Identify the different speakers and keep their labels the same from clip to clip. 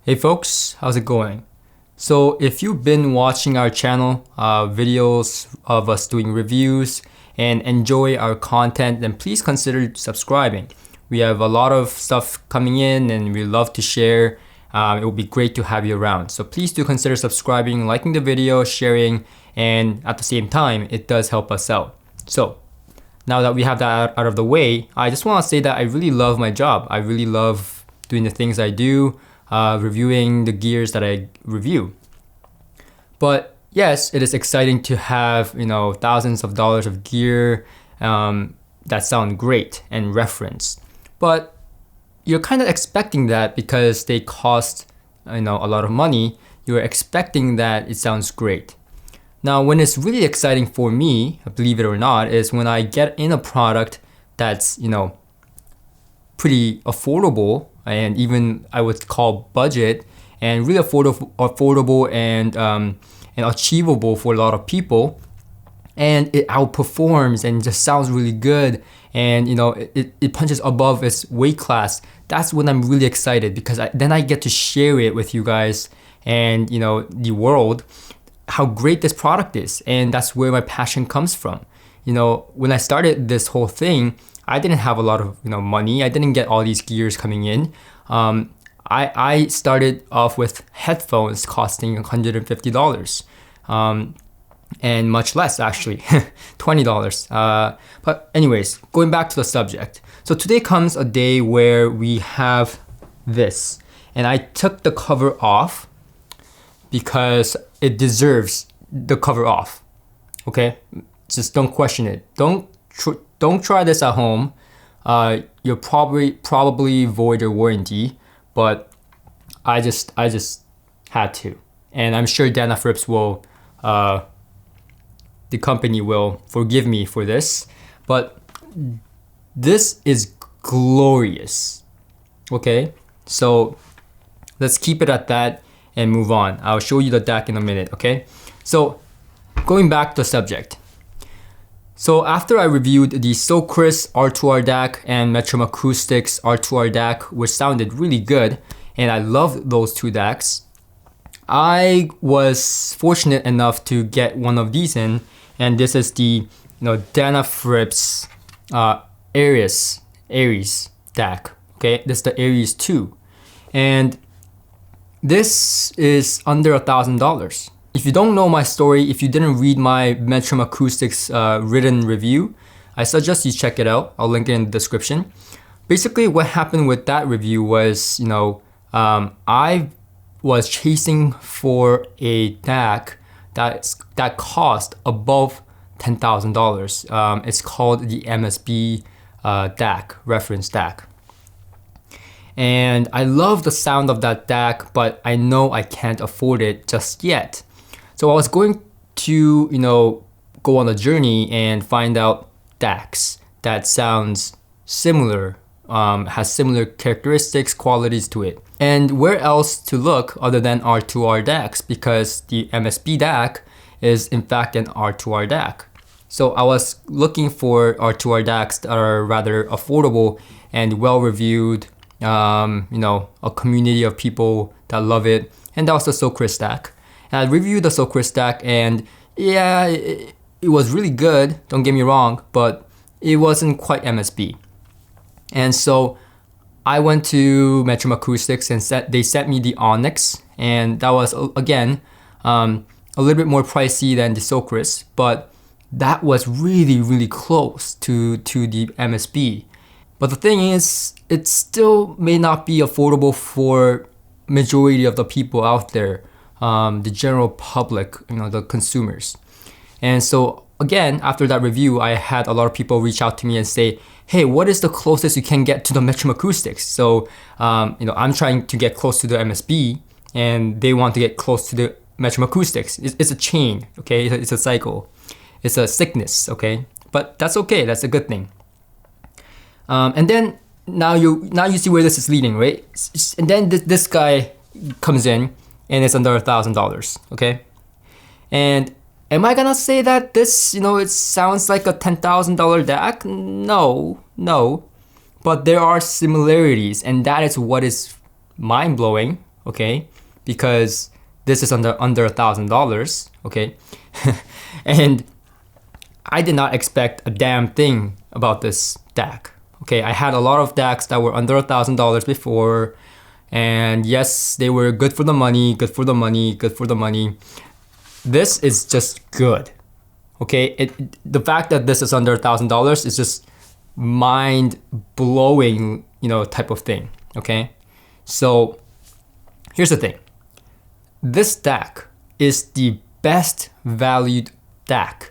Speaker 1: Hey folks, how's it going? So if you've been watching our channel, videos of us doing reviews and enjoy our content, then please consider subscribing. We have a lot of stuff coming in and we love to share. It would be great to have you around. So please do consider subscribing, liking the video, sharing, and at the same time, it does help us out. So now that we have that out of the way, I just want to say that I really love my job. I really love doing the things I do. Reviewing the gears that I review. But yes, it is exciting to have, thousands of dollars of gear that sound great and referenced. But you're kind of expecting that because they cost, a lot of money. You're expecting that it sounds great. Now, when it's really exciting for me, believe it or not, is when I get in a product that's, pretty affordable and even I would call budget and really affordable and achievable for a lot of people, and it outperforms and just sounds really good, and it punches above its weight class. That's when I'm really excited because then I get to share it with you guys and the world how great this product is, and that's where my passion comes from. When I started this whole thing, I didn't have a lot of money. I didn't get all these gears coming in. I started off with headphones costing $150, and much less actually, $20. But anyways, going back to the subject. So today comes a day where we have this, and I took the cover off because it deserves the cover off. Okay, just don't question it. Don't try this at home. You'll probably void your warranty, but I just had to, and I'm sure Denafrips will, the company will forgive me for this, but this is glorious. Okay, so let's keep it at that and move on. I'll show you the DAC in a minute. Okay, so going back to the subject. So after I reviewed the Socris R2R DAC and Metrum Acoustics R2R DAC, which sounded really good, and I loved those two DACs, I was fortunate enough to get one of these in, and this is the Denafrips Ares DAC. Okay, this is the Ares 2, and this is under $1,000. If you don't know my story, if you didn't read my Metrum Acoustics written review, I suggest you check it out. I'll link it in the description. Basically, what happened with that review was, I was chasing for a DAC that cost above $10,000. It's called the MSB DAC, reference DAC. And I love the sound of that DAC, but I know I can't afford it just yet. So I was going to, go on a journey and find out DACs that sounds similar, has similar characteristics, qualities to it. And where else to look other than R2R DACs, because the MSB DAC is in fact an R2R DAC. So I was looking for R2R DACs that are rather affordable and well-reviewed, a community of people that love it. And that was the Socris DAC. And I reviewed the Socris DAC, and yeah, it was really good, don't get me wrong, but it wasn't quite MSB. And so I went to Metrum Acoustics and they sent me the Onyx, and that was, again, a little bit more pricey than the Socris, but that was really, really close to the MSB. But the thing is, it still may not be affordable for majority of the people out there. The general public, the consumers. And so again, after that review, I had a lot of people reach out to me and say, hey, what is the closest you can get to the Metrum Acoustics? So, I'm trying to get close to the MSB and they want to get close to the Metrum Acoustics. It's a chain, okay? It's a cycle. It's a sickness, okay? But that's okay, that's a good thing. And then now you see where this is leading, right? And then this guy comes in and it's under $1,000, okay? And am I gonna say that this, it sounds like a $10,000 DAC? No. But there are similarities, and that is what is mind-blowing, okay? Because this is under $1,000, okay? And I did not expect a damn thing about this DAC. Okay, I had a lot of DACs that were under $1,000 before, and yes, they were good for the money, good for the money, good for the money. This is just good. Okay, the fact that this is under $1,000 is just mind-blowing, type of thing. Okay, so here's the thing. This DAC is the best valued DAC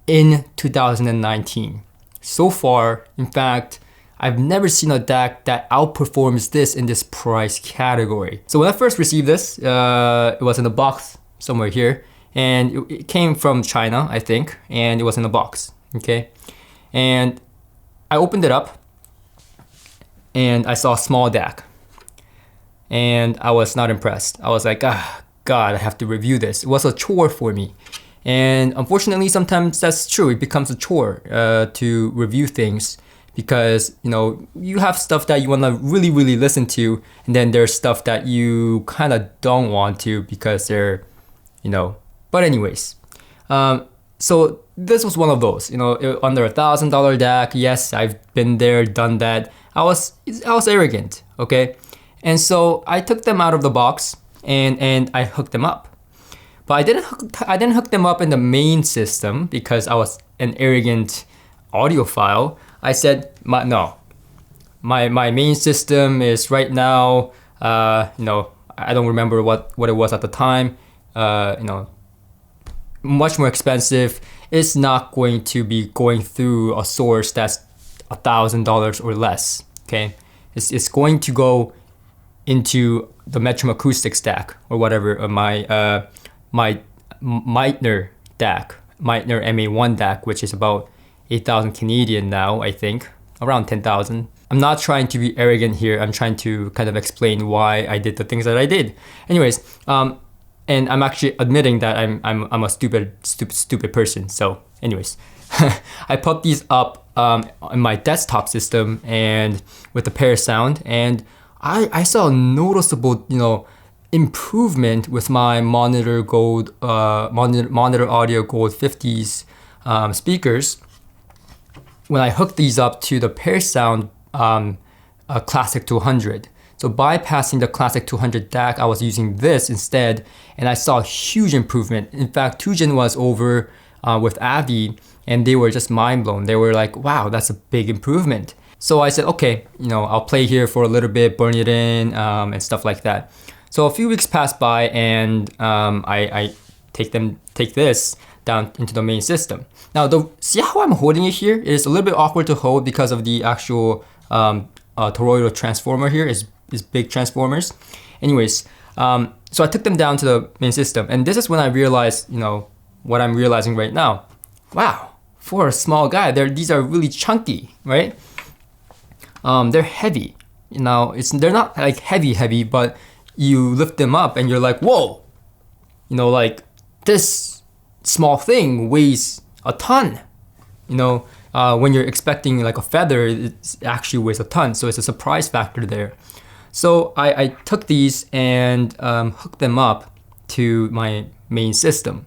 Speaker 1: in 2019. So far, in fact, I've never seen a DAC that outperforms this in this price category. So when I first received this, it was in a box somewhere here, and it came from China, I think, and it was in a box, okay? And I opened it up, and I saw a small DAC, and I was not impressed. I was like, God, I have to review this. It was a chore for me. And unfortunately, sometimes that's true. It becomes a chore to review things because, you have stuff that you want to really, really listen to. And then there's stuff that you kind of don't want to because they're, But anyways, so this was one of those, under $1,000 DAC. Yes, I've been there, done that. I was arrogant, okay? And so I took them out of the box and I hooked them up. But I didn't hook them up in the main system because I was an arrogant audiophile. I said, my main system is right now, I don't remember what it was at the time, much more expensive. It's not going to be going through a source that's $1,000 or less, okay? It's going to go into the Metrum Acoustic stack or whatever, my Meitner DAC, Meitner MA1 DAC, which is about 8,000 Canadian now, I think, around 10,000. I'm not trying to be arrogant here. I'm trying to kind of explain why I did the things that I did. Anyways, and I'm actually admitting that I'm a stupid person. So, anyways, I put these up on my desktop system and with the pair sound, and I saw a noticeable, improvement with my Monitor Audio Gold 50s speakers when I hooked these up to the pair sound Classic 200. So bypassing the Classic 200 DAC, I was using this instead, and I saw a huge improvement. In fact, Tujin was over with Avi, and they were just mind blown. They were like, wow, that's a big improvement. So I said, okay, I'll play here for a little bit, burn it in, and stuff like that. So a few weeks passed by, and I take this down into the main system. Now, see how I'm holding it here? It is a little bit awkward to hold because of the actual toroidal transformer here. Is big transformers. Anyways, so I took them down to the main system, and this is when I realized, what I'm realizing right now. Wow, for a small guy, these are really chunky, right? They're heavy. They're not like heavy, but you lift them up and you're like, whoa, like this small thing weighs a ton. When you're expecting like a feather, it actually weighs a ton. So it's a surprise factor there. So I took these and hooked them up to my main system.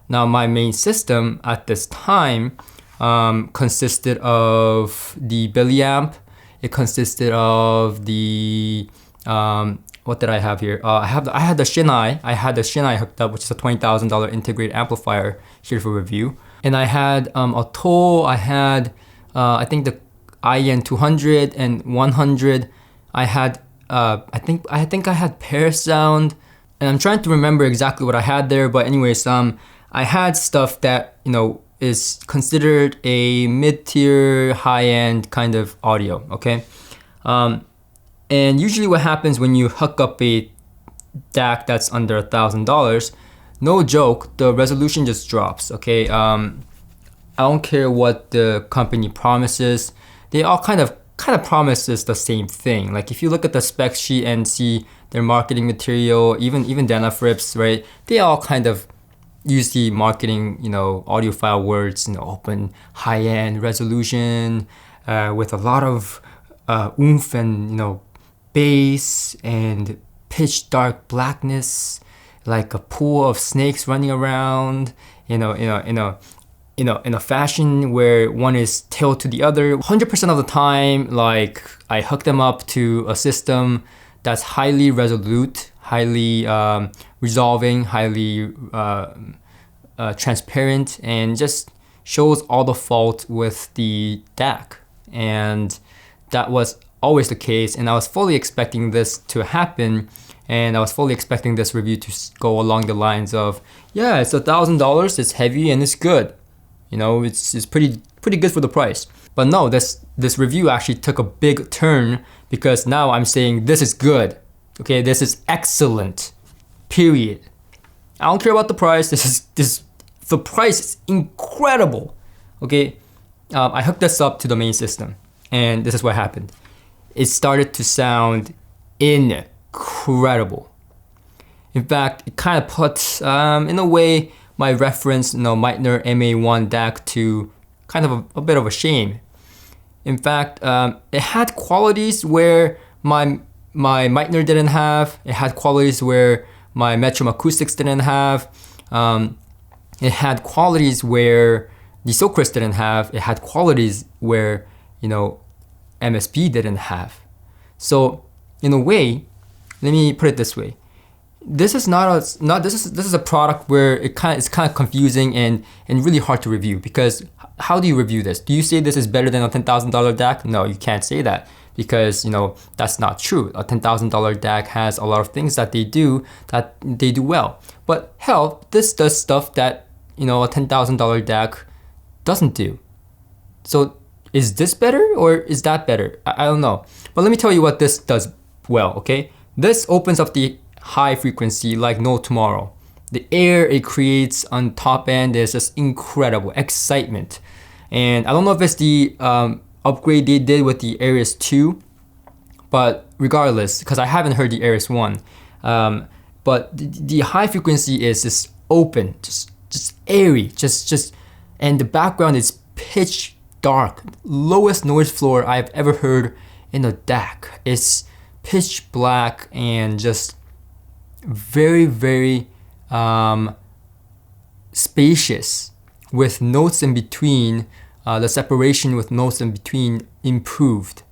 Speaker 1: Now my main system at this time consisted of the Billy amp. It consisted of the what did I have here? I had the Shinai. I had the Shinai hooked up, which is a $20,000 integrated amplifier here for review. And I had a Toll. I had I think the IN 200 and 100. I had I think I had pair sound, and I'm trying to remember exactly what I had there. But anyways, I had stuff that is considered a mid-tier, high-end kind of audio. Okay. And usually what happens when you hook up a DAC that's under $1,000, no joke, the resolution just drops, okay? I don't care what the company promises. They all kind of promises the same thing. Like if you look at the spec sheet and see their marketing material, even Denafrips, right? They all kind of use the marketing, audiophile words, open high-end resolution with a lot of oomph and, bass and pitch dark blackness, like a pool of snakes running around, in a fashion where one is tailed to the other. 100% of the time, like, I hook them up to a system that's highly resolute, highly resolving, highly transparent, and just shows all the fault with the DAC. And that was always the case, and I was fully expecting this to happen, and I was fully expecting this review to go along the lines of, yeah, it's $1,000, it's heavy, and it's good. It's pretty good for the price. But no, this review actually took a big turn, because now I'm saying this is good. Okay, this is excellent. Period. I don't care about the price. The price is incredible. Okay, I hooked this up to the main system, and this is what happened. It started to sound incredible. In fact, it kind of puts, in a way, my reference, Meitner MA1 DAC to kind of a bit of a shame. In fact, it had qualities where my Meitner didn't have. It had qualities where my Metrum Acoustics didn't have. It had qualities where the Socris didn't have. It had qualities where, MSP didn't have. So in a way, let me put it this way. This is a product where it's kind of confusing and really hard to review, because how do you review this? Do you say this is better than a $10,000 DAC? No, you can't say that, because that's not true. A $10,000 DAC has a lot of things that they do well. But hell, this does stuff that a $10,000 DAC doesn't do. So is this better or is that better? I don't know. But let me tell you what this does well, okay? This opens up the high frequency like no tomorrow. The air it creates on top end is just incredible. Excitement. And I don't know if it's the upgrade they did with the Ares 2, but regardless, because I haven't heard the Ares 1, but the high frequency is just open, just airy, and the background is pitch dark. Lowest noise floor I've ever heard in a DAC. It's pitch black and just very, very spacious, with notes in between. The separation with notes in between improved.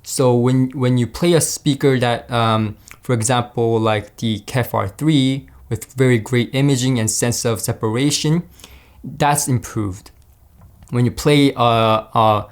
Speaker 1: So when you play a speaker that, for example, like the KEF R3 with very great imaging and sense of separation, that's improved. When you play a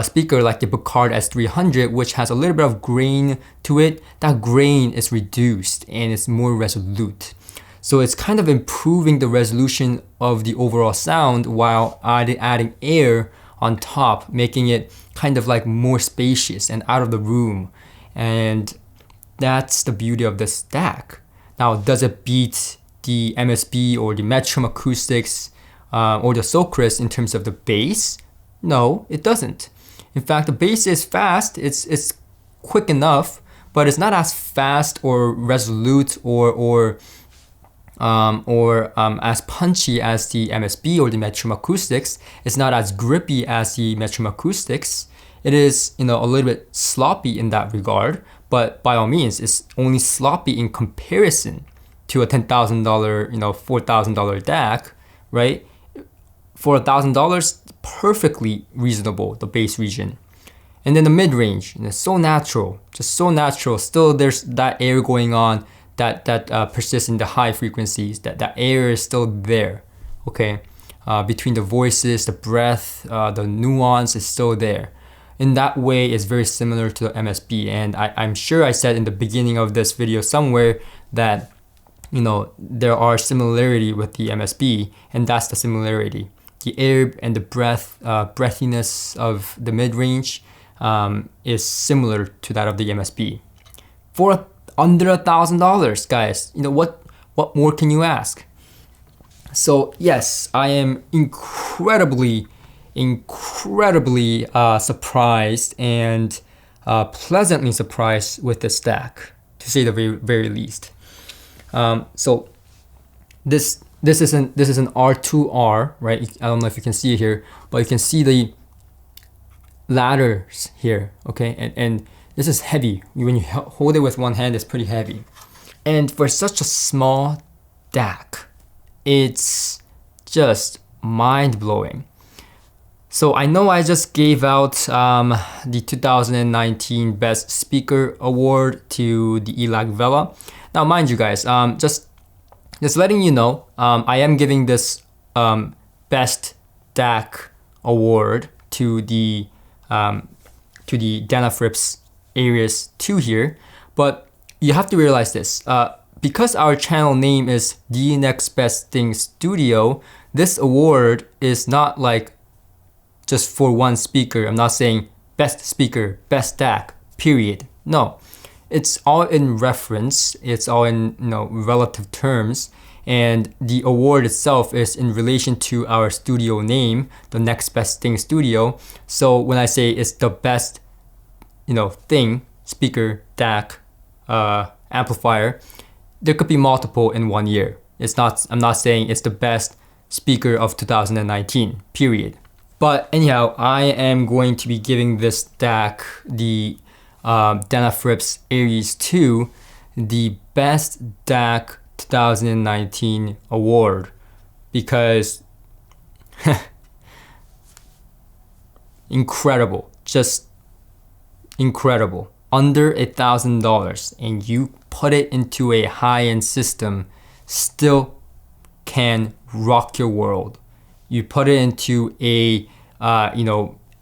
Speaker 1: speaker like the Bucard S300, which has a little bit of grain to it, that grain is reduced and it's more resolute. So it's kind of improving the resolution of the overall sound while adding air on top, making it kind of like more spacious and out of the room. And that's the beauty of this DAC. Now, does it beat the MSB or the Metrum Acoustics or the Socris in terms of the bass? No, it doesn't. In fact, the bass is fast, it's quick enough, but it's not as fast or resolute or as punchy as the MSB or the Metrum Acoustics. It's not as grippy as the Metrum Acoustics. It is, a little bit sloppy in that regard, but by all means, it's only sloppy in comparison to a $10,000, $4,000 DAC, right? For $1,000, perfectly reasonable, the bass region. And then the mid-range, so natural, just so natural. Still, there's that air going on that persists in the high frequencies. That air is still there, okay? Between the voices, the breath, the nuance is still there. In that way, it's very similar to the MSB. And I'm sure I said in the beginning of this video somewhere that, there are similarity with the MSB, and that's the similarity. The air and the breathiness of the mid-range is similar to that of the MSB. For under $1,000, guys, what more can you ask? So yes, I am incredibly surprised and pleasantly surprised with this DAC, to say the very least. So this is an R2R, right? I don't know if you can see it here, but you can see the ladders here, okay? And this is heavy. When you hold it with one hand, it's pretty heavy. And for such a small DAC, it's just mind-blowing. So I know I just gave out the 2019 Best Speaker Award to the ELAC Vela. Now mind you guys, just letting you know, I am giving this Best DAC Award to the Denafrips Ares 2 here, but you have to realize this. Because our channel name is The Next Best Thing Studio, this award is not like just for one speaker. I'm not saying best speaker, best DAC, period. No, it's all in reference. It's all in relative terms, and the award itself is in relation to our studio name, The Next Best Thing Studio. So when I say it's the best, thing, speaker, DAC, amplifier, there could be multiple in 1 year. I'm not saying it's the best speaker of 2019, period. But anyhow, I am going to be giving this DAC, the Denafrips Ares 2, the Best DAC 2019 award, because incredible, just incredible. Under $1,000, and you put it into a high-end system, still can rock your world. You put it into a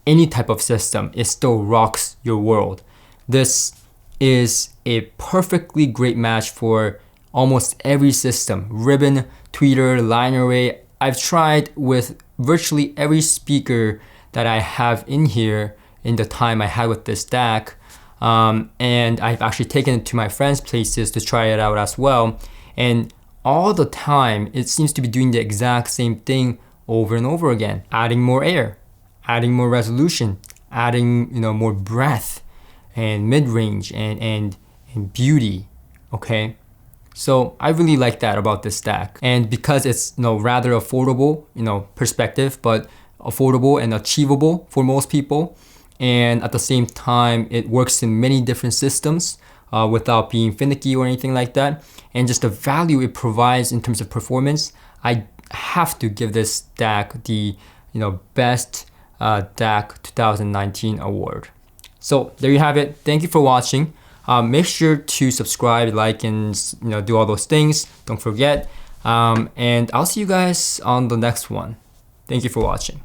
Speaker 1: any type of system, it still rocks your world. This is a perfectly great match for almost every system. Ribbon, tweeter, line array. I've tried with virtually every speaker that I have in here in the time I had with this DAC. And I've actually taken it to my friends' places to try it out as well. And all the time, it seems to be doing the exact same thing over and over again. Adding more air, adding more resolution, adding more breadth and mid-range and beauty, okay? So I really like that about this DAC. And because it's rather affordable, perspective, but affordable and achievable for most people, and at the same time it works in many different systems without being finicky or anything like that, and just the value it provides in terms of performance, I have to give this DAC the Best DAC 2019 award. So there you have it. Thank you for watching. Make sure to subscribe, like, and do all those things. Don't forget. And I'll see you guys on the next one. Thank you for watching.